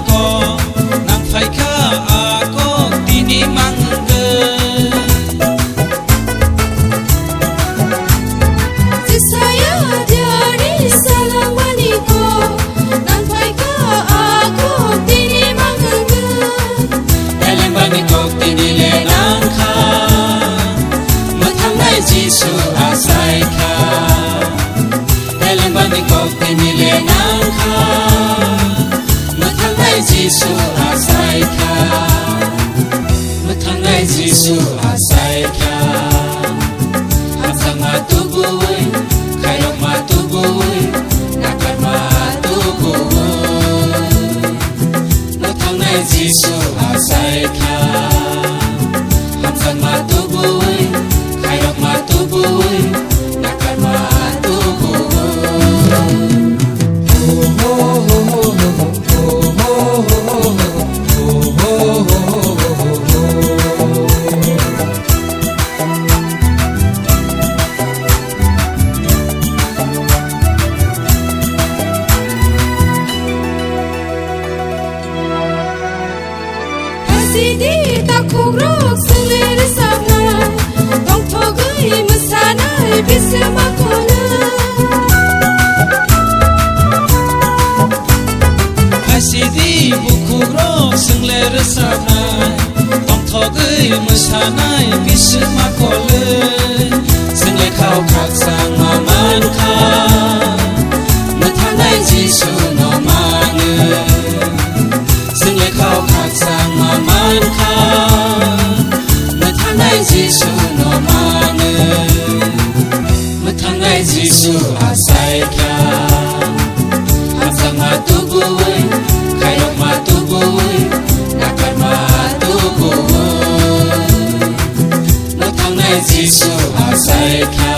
ko nang phai kha a ko tini mangge Jisaya diari salamani ko nang phai kha a ko tini mangge elem bani ko tini le nang kha mathang nai jisu asai kha elem bani ko tini le nang kha mathang nai jisu asai kha mathang nai jisu asai kha Hamsang matubuy kairok matubuy nakar matubuy mathang nai jisu asai kha Hamsang matubuy kairok matubuy nakar matubuy Sidi takugrok singler sabna tong thogui musanai bisma kona Sidi bukugro singler sabna tong thogui musanai bisma kole single khao khak sang ma man kha mathang nai jisu no mane single khao khak sang ma man kha mathang nai jisu no mane mathang nai jisu asai kha Hamsang matubuy kairok matubuy nakar matubuy mathang nai jisu asai kha